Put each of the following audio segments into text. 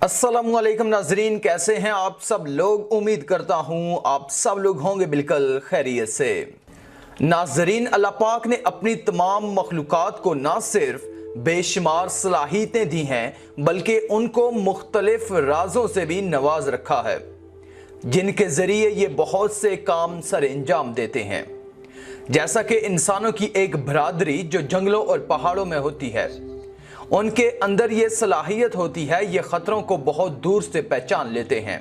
السلام علیکم ناظرین، کیسے ہیں آپ سب لوگ؟ امید کرتا ہوں آپ سب لوگ ہوں گے بالکل خیریت سے۔ ناظرین، اللہ پاک نے اپنی تمام مخلوقات کو نہ صرف بے شمار صلاحیتیں دی ہیں بلکہ ان کو مختلف رازوں سے بھی نواز رکھا ہے جن کے ذریعے یہ بہت سے کام سر انجام دیتے ہیں۔ جیسا کہ انسانوں کی ایک برادری جو جنگلوں اور پہاڑوں میں ہوتی ہے، ان کے اندر یہ صلاحیت ہوتی ہے، یہ خطروں کو بہت دور سے پہچان لیتے ہیں۔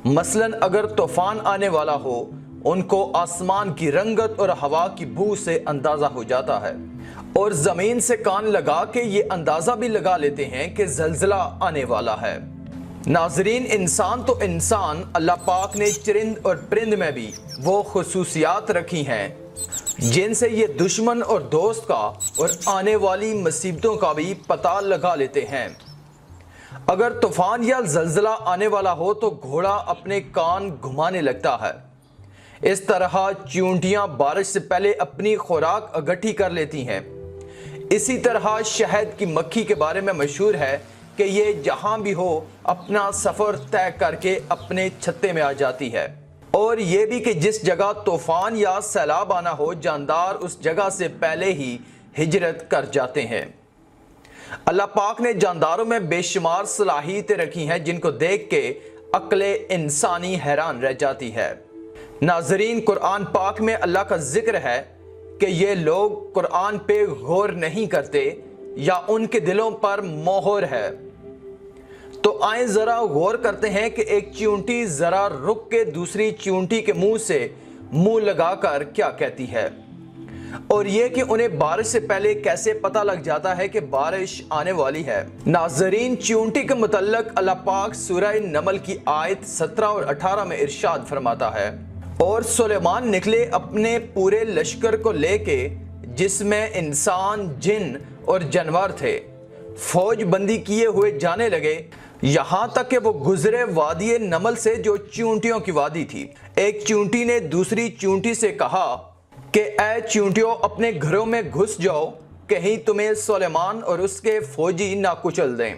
مثلاً اگر طوفان آنے والا ہو، ان کو آسمان کی رنگت اور ہوا کی بو سے اندازہ ہو جاتا ہے، اور زمین سے کان لگا کے یہ اندازہ بھی لگا لیتے ہیں کہ زلزلہ آنے والا ہے۔ ناظرین، انسان تو انسان، اللہ پاک نے چرند اور پرند میں بھی وہ خصوصیات رکھی ہیں جن سے یہ دشمن اور دوست کا اور آنے والی مصیبتوں کا بھی پتہ لگا لیتے ہیں۔ اگر طوفان یا زلزلہ آنے والا ہو تو گھوڑا اپنے کان گھمانے لگتا ہے۔ اس طرح چیونٹیاں بارش سے پہلے اپنی خوراک اکٹھی کر لیتی ہیں۔ اسی طرح شہد کی مکھی کے بارے میں مشہور ہے کہ یہ جہاں بھی ہو اپنا سفر طے کر کے اپنے چھتے میں آ جاتی ہے، اور یہ بھی کہ جس جگہ طوفان یا سیلاب آنا ہو، جاندار اس جگہ سے پہلے ہی ہجرت کر جاتے ہیں۔ اللہ پاک نے جانداروں میں بے شمار صلاحیتیں رکھی ہیں جن کو دیکھ کے عقل انسانی حیران رہ جاتی ہے۔ ناظرین، قرآن پاک میں اللہ کا ذکر ہے کہ یہ لوگ قرآن پہ غور نہیں کرتے یا ان کے دلوں پر مہر ہے۔ تو آئیں ذرا غور کرتے ہیں کہ ایک چیونٹی ذرا رک کے دوسری چیونٹی کے منہ سے منہ لگا کر کیا کہتی ہے، اور یہ کہ انہیں بارش سے پہلے کیسے پتہ لگ جاتا ہے کہ بارش آنے والی ہے۔ ناظرین، چیونٹی کے متعلق اللہ پاک سورہ نمل کی آیت 17 اور 18 میں ارشاد فرماتا ہے، اور سلیمان نکلے اپنے پورے لشکر کو لے کے جس میں انسان، جن اور جانور تھے، فوج بندی کیے ہوئے جانے لگے یہاں تک کہ وہ گزرے وادی نمل سے جو چیونٹیوں کی وادی تھی۔ ایک چیونٹی نے دوسری چیونٹی سے کہا کہ اے چیونٹیوں، اپنے گھروں میں گھس جاؤ، کہیں تمہیں سلیمان اور اس کے فوجی نہ کچل دیں۔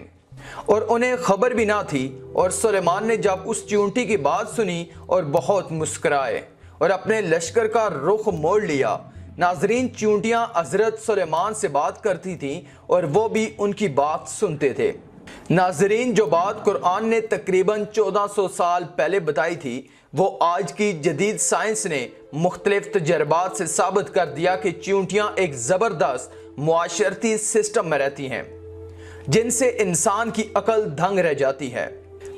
اور انہیں خبر بھی نہ تھی، اور سلیمان نے جب اس چیونٹی کی بات سنی اور بہت مسکرائے اور اپنے لشکر کا رخ موڑ لیا۔ ناظرین، چیونٹیاں حضرت سلیمان سے بات کرتی تھیں اور وہ بھی ان کی بات سنتے تھے۔ ناظرین، جو بات قرآن نے تقریباً 1400 سال پہلے بتائی تھی، وہ آج کی جدید سائنس نے مختلف تجربات سے ثابت کر دیا کہ چیونٹیاں ایک زبردست معاشرتی سسٹم میں رہتی ہیں جن سے انسان کی عقل دھنگ رہ جاتی ہے۔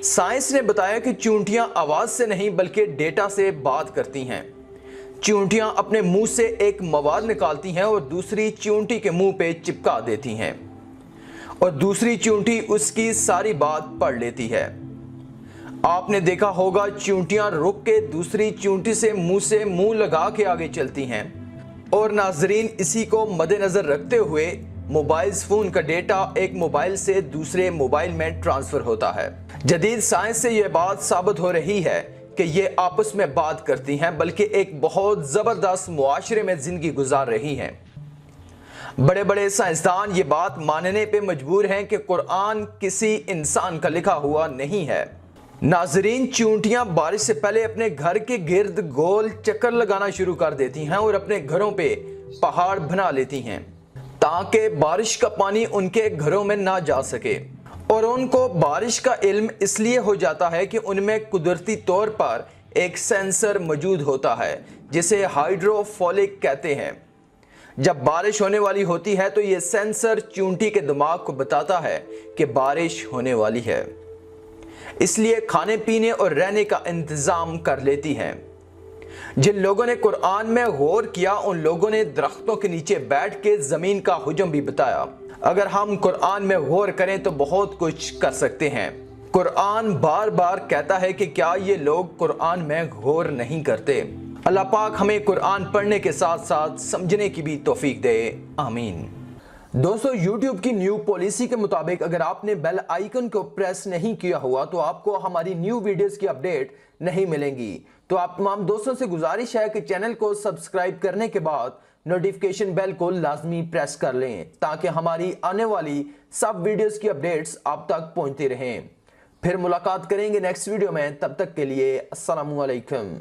سائنس نے بتایا کہ چیونٹیاں آواز سے نہیں بلکہ ڈیٹا سے بات کرتی ہیں۔ چیونٹیاں اپنے منہ سے ایک مواد نکالتی ہیں اور دوسری چیونٹی کے منہ پہ چپکا دیتی ہیں، اور دوسری چیونٹی اس کی ساری بات پڑھ لیتی ہے۔ آپ نے دیکھا ہوگا چیونٹیاں رک کے دوسری چیونٹی سے منہ لگا کے آگے چلتی ہیں۔ اور ناظرین، اسی کو مد نظر رکھتے ہوئے موبائل فون کا ڈیٹا ایک موبائل سے دوسرے موبائل میں ٹرانسفر ہوتا ہے۔ جدید سائنس سے یہ بات ثابت ہو رہی ہے کہ یہ آپس میں بات کرتی ہیں، بلکہ ایک بہت زبردست معاشرے میں زندگی گزار رہی ہیں۔ بڑے بڑے سائنسدان یہ بات ماننے پہ مجبور ہیں کہ قرآن کسی انسان کا لکھا ہوا نہیں ہے۔ ناظرین، چیونٹیاں بارش سے پہلے اپنے گھر کے گرد گول چکر لگانا شروع کر دیتی ہیں اور اپنے گھروں پہ پہاڑ بنا لیتی ہیں تاکہ بارش کا پانی ان کے گھروں میں نہ جا سکے، اور ان کو بارش کا علم اس لیے ہو جاتا ہے کہ ان میں قدرتی طور پر ایک سینسر موجود ہوتا ہے جسے ہائیڈروفولک کہتے ہیں۔ جب بارش ہونے والی ہوتی ہے تو یہ سینسر چیونٹی کے دماغ کو بتاتا ہے کہ بارش ہونے والی ہے، اس لیے کھانے پینے اور رہنے کا انتظام کر لیتی ہیں۔ جن لوگوں نے قرآن میں غور کیا ان لوگوں نے درختوں کے نیچے بیٹھ کے زمین کا حجم بھی بتایا۔ اگر ہم قرآن میں غور کریں تو بہت کچھ کر سکتے ہیں۔ قرآن بار بار کہتا ہے کہ کیا یہ لوگ قرآن میں غور نہیں کرتے؟ اللہ پاک ہمیں قرآن پڑھنے کے ساتھ ساتھ سمجھنے کی بھی توفیق دے، آمین۔ دوستو یوٹیوب کی نیو پالیسی کے مطابق اگر آپ نے بیل آئیکن کو پریس نہیں کیا ہوا تو آپ کو ہماری نیو ویڈیوز کی اپڈیٹ نہیں ملیں گی۔ تو آپ تمام دوستوں سے گزارش ہے کہ چینل کو سبسکرائب کرنے کے بعد نوٹیفیکیشن بیل کو لازمی پریس کر لیں تاکہ ہماری آنے والی سب ویڈیوز کی اپڈیٹس آپ تک پہنچتی رہیں۔ پھر ملاقات کریں گے نیکسٹ ویڈیو میں، تب تک کے لیے السلام علیکم۔